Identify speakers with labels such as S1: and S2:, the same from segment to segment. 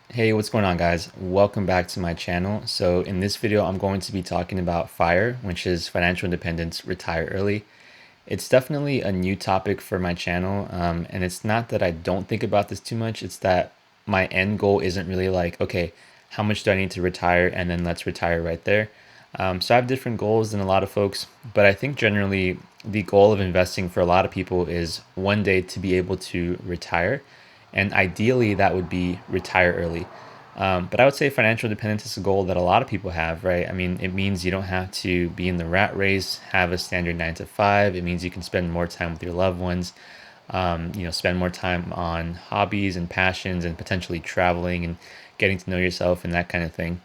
S1: Hey, what's going on, guys? Welcome back to my channel. So in this video, I'm going to be talking about FIRE, which is financial independence, retire early. It's definitely a new topic for my channel, and it's not that I don't think about this too much. It's that my end goal isn't really like, okay, how much do I need to retire, and then let's retire right there. So I have different goals than a lot of folks, but I think generally the goal of investing for a lot of people is one day to be able to retire, and ideally that would be retire early. But I would say financial independence is a goal that a lot of people have, right? I mean, it means you don't have to be in the rat race, have a standard 9 to 5. It means you can spend more time with your loved ones, spend more time on hobbies and passions and potentially traveling and getting to know yourself and that kind of thing.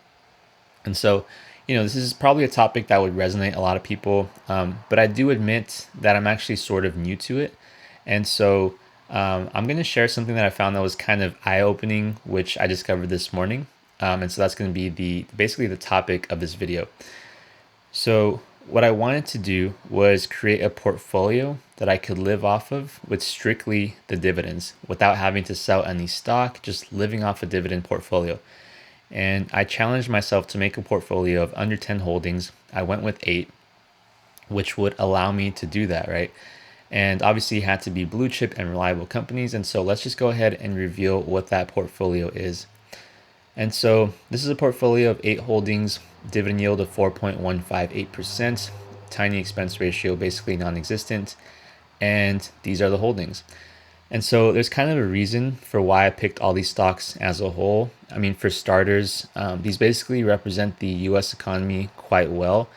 S1: And so, this is probably a topic that would resonate a lot of people. But I do admit that I'm actually sort of new to it. And so I'm going to share something that I found that was kind of eye-opening, which I discovered this morning. And so that's going to be basically the topic of this video. So what I wanted to do was create a portfolio that I could live off of with strictly the dividends without having to sell any stock, just living off a dividend portfolio. And I challenged myself to make a portfolio of under 10 holdings. I went with 8, which would allow me to do that, right? And obviously it had to be blue chip and reliable companies. And so let's just go ahead and reveal what that portfolio is. And so this is a portfolio of 8 holdings, dividend yield of 4.158%, tiny expense ratio, basically non-existent. And these are the holdings. And so there's kind of a reason for why I picked all these stocks as a whole. I mean, for starters, these basically represent the US economy quite well.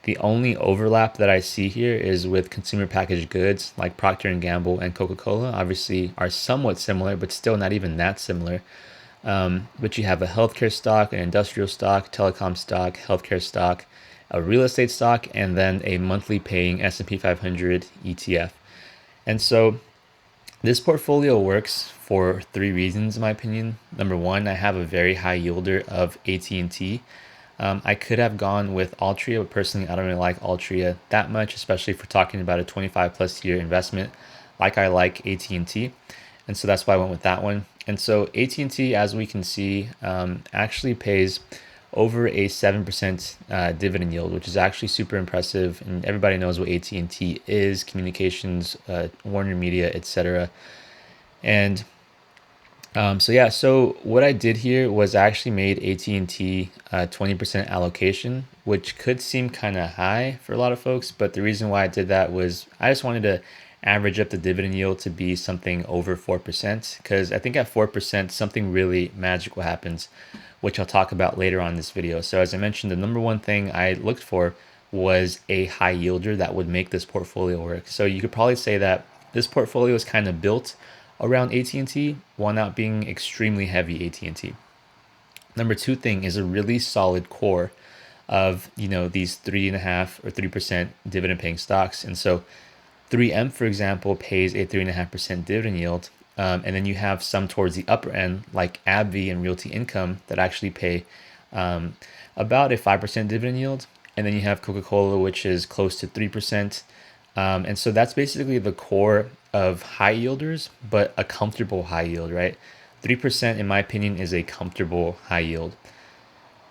S1: The only overlap that I see here is with consumer packaged goods like Procter and Gamble and Coca-Cola, obviously are somewhat similar, but still not even that similar. But you have a healthcare stock, an industrial stock, telecom stock, healthcare stock, a real estate stock, and then a monthly paying S&P 500 ETF. And so this portfolio works for 3 reasons, in my opinion. Number one, I have a very high yielder of AT&T. I could have gone with Altria, but personally, I don't really like Altria that much, especially if we're talking about a 25 plus year investment, like I like AT&T. And so that's why I went with that one. And so AT&T, as we can see, actually pays over a 7% dividend yield, which is actually super impressive. And everybody knows what AT&T is: communications, Warner Media, etc. And so what I did here was I actually made AT&T 20% allocation, which could seem kind of high for a lot of folks. But the reason why I did that was I just wanted to average up the dividend yield to be something over 4%, because I think at 4%, something really magical happens, which I'll talk about later on in this video. So as I mentioned, the number one thing I looked for was a high yielder that would make this portfolio work. So you could probably say that this portfolio is kind of built around AT&T while not being extremely heavy AT&T. Number two thing is a really solid core of these 3.5 or 3% dividend paying stocks. And so 3M, for example, pays a 3.5% dividend yield. And then you have some towards the upper end, like AbbVie and Realty Income, that actually pay about a 5% dividend yield. And then you have Coca-Cola, which is close to 3%. And so that's basically the core of high yielders, but a comfortable high yield, right? 3%, in my opinion, is a comfortable high yield.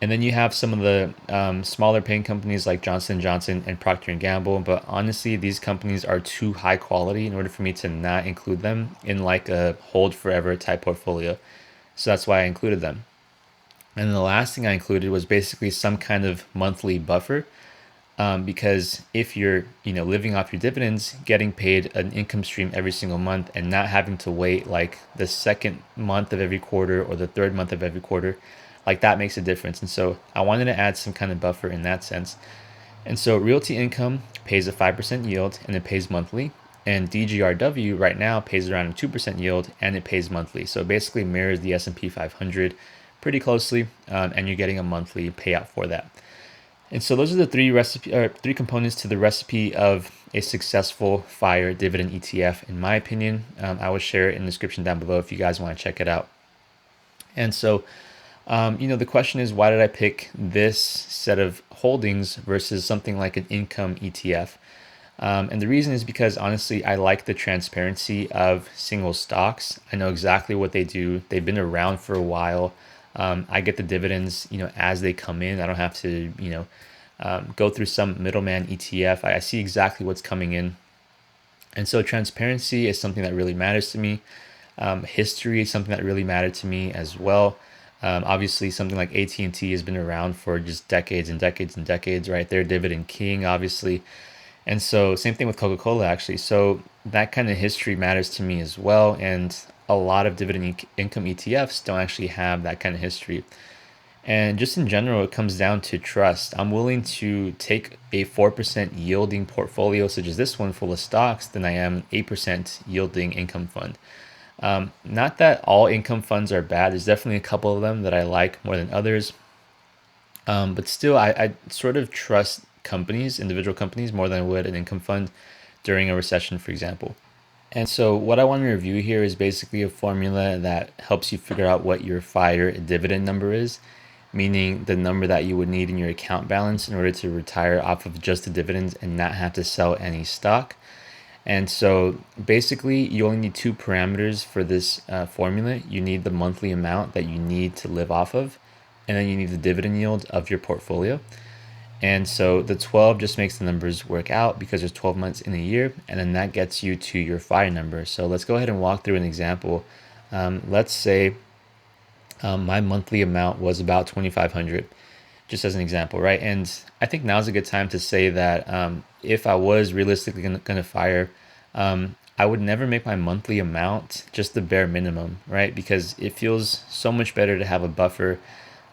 S1: And then you have some of the smaller paying companies like Johnson & Johnson and Procter and Gamble. But honestly, these companies are too high quality in order for me to not include them in like a hold forever type portfolio. So that's why I included them. And then the last thing I included was basically some kind of monthly buffer, because if you're living off your dividends, getting paid an income stream every single month and not having to wait like the second month of every quarter or the third month of every quarter, like that makes a difference. And so I wanted to add some kind of buffer in that sense. And so Realty Income pays a 5% yield and it pays monthly. And DGRW right now pays around a 2% yield and it pays monthly. So it basically mirrors the S&P 500 pretty closely, and you're getting a monthly payout for that. And so those are the three components to the recipe of a successful FIRE dividend ETF, in my opinion. I will share it in the description down below if you guys want to check it out. And so, the question is, why did I pick this set of holdings versus something like an income ETF? And the reason is because honestly, I like the transparency of single stocks. I know exactly what they do. They've been around for a while. I get the dividends, as they come in. I don't have to, go through some middleman ETF. I see exactly what's coming in. And so transparency is something that really matters to me. History is something that really mattered to me as well. Obviously, something like AT&T has been around for just decades and decades and decades, right? They're dividend king, obviously. And so, same thing with Coca-Cola, actually. So, that kind of history matters to me as well. And a lot of income ETFs don't actually have that kind of history. And just in general, it comes down to trust. I'm willing to take a 4% yielding portfolio, such as this one, full of stocks, than I am 8% yielding income fund. Not that all income funds are bad. There's definitely a couple of them that I like more than others. But still, I sort of trust companies, individual companies, more than I would an income fund during a recession, for example. And so, what I want to review here is basically a formula that helps you figure out what your FIRE dividend number is, meaning the number that you would need in your account balance in order to retire off of just the dividends and not have to sell any stock. And so basically, you only need two parameters for this formula. You need the monthly amount that you need to live off of, and then you need the dividend yield of your portfolio. And so the 12 just makes the numbers work out because there's 12 months in a year, and then that gets you to your FIRE number. So let's go ahead and walk through an example. Let's say my monthly amount was about 2,500, just as an example, right? And I think now's a good time to say that if I was realistically gonna FIRE, I would never make my monthly amount just the bare minimum, right? Because it feels so much better to have a buffer.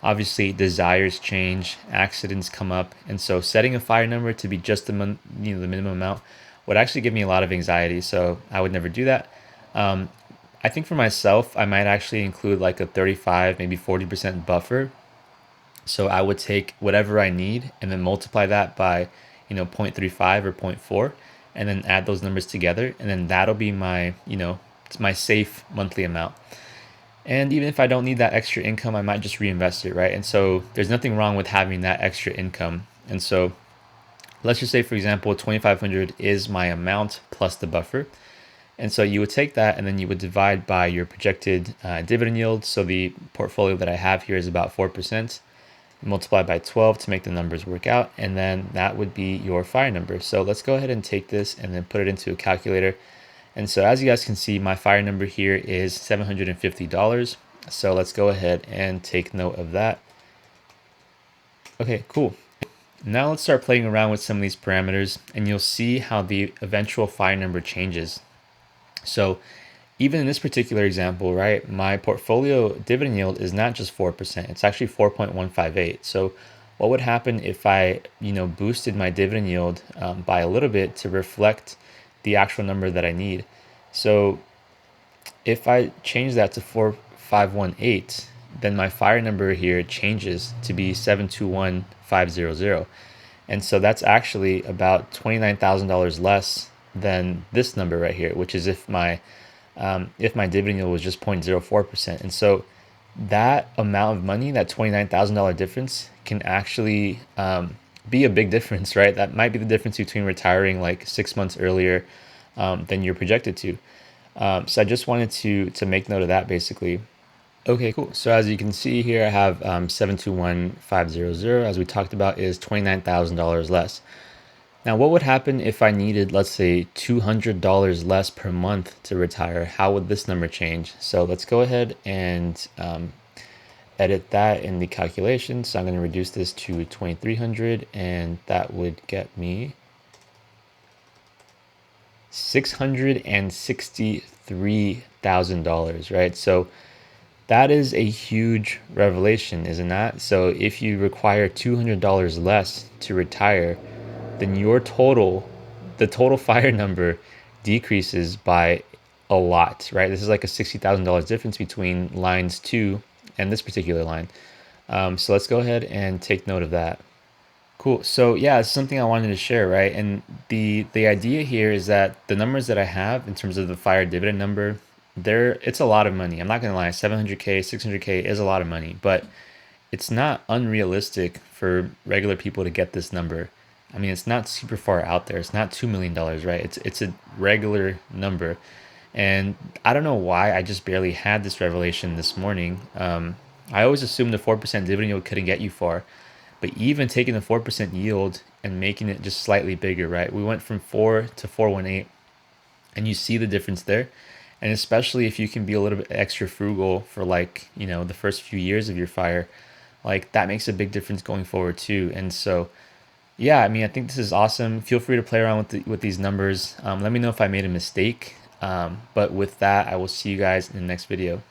S1: Obviously, desires change, accidents come up, and so setting a FIRE number to be just the minimum amount would actually give me a lot of anxiety. So I would never do that. I think for myself, I might actually include like a 35, maybe 40% buffer. So I would take whatever I need and then multiply that by, 0.35 or zero point 0.4, and then add those numbers together. And then that'll be my, it's my safe monthly amount. And even if I don't need that extra income, I might just reinvest it, right? And so there's nothing wrong with having that extra income. And so let's just say, for example, 2,500 is my amount plus the buffer. And so you would take that and then you would divide by your projected dividend yield. So the portfolio that I have here is about 4%. Multiply by 12 to make the numbers work out. And then that would be your FIRE number. So let's go ahead and take this and then put it into a calculator. And so as you guys can see, my FIRE number here is $750. So let's go ahead and take note of that. Okay, cool. Now let's start playing around with some of these parameters and you'll see how the eventual FIRE number changes. So even in this particular example, right, my portfolio dividend yield is not just 4%, it's actually 4.158. So what would happen if I, boosted my dividend yield by a little bit to reflect the actual number that I need? So if I change that to 4518, then my FIRE number here changes to be 721500. And so that's actually about $29,000 less than this number right here, which is if my dividend yield was just 0.04%. And so that amount of money, that $29,000 difference, can actually be a big difference, right? That might be the difference between retiring like 6 months earlier than you're projected to. So I just wanted to make note of that basically. Okay, cool. So as you can see here, I have 721500, as we talked about, is $29,000 less. Now, what would happen if I needed, let's say, $200 less per month to retire? How would this number change? So let's go ahead and edit that in the calculation. So I'm going to reduce this to 2,300, and that would get me $663,000, right? So that is a huge revelation, is it not? So if you require $200 less to retire, then the total FIRE number decreases by a lot, right? This is like a $60,000 difference between lines 2 and this particular line. So let's go ahead and take note of that. Cool. So yeah, it's something I wanted to share, right? And the idea here is that the numbers that I have in terms of the FIRE dividend number, it's a lot of money. I'm not gonna lie, 700K, 600K is a lot of money, but it's not unrealistic for regular people to get this number. I mean, it's not super far out there. It's not $2 million, right? It's a regular number, and I don't know why I just barely had this revelation this morning. I always assumed the 4% dividend yield couldn't get you far, but even taking the 4% yield and making it just slightly bigger, right? We went from 4 to 418, and you see the difference there. And especially if you can be a little bit extra frugal for, like, the first few years of your fire, like that makes a big difference going forward too. And so, yeah, I mean, I think this is awesome. Feel free to play around with these numbers. Let me know if I made a mistake. But with that, I will see you guys in the next video.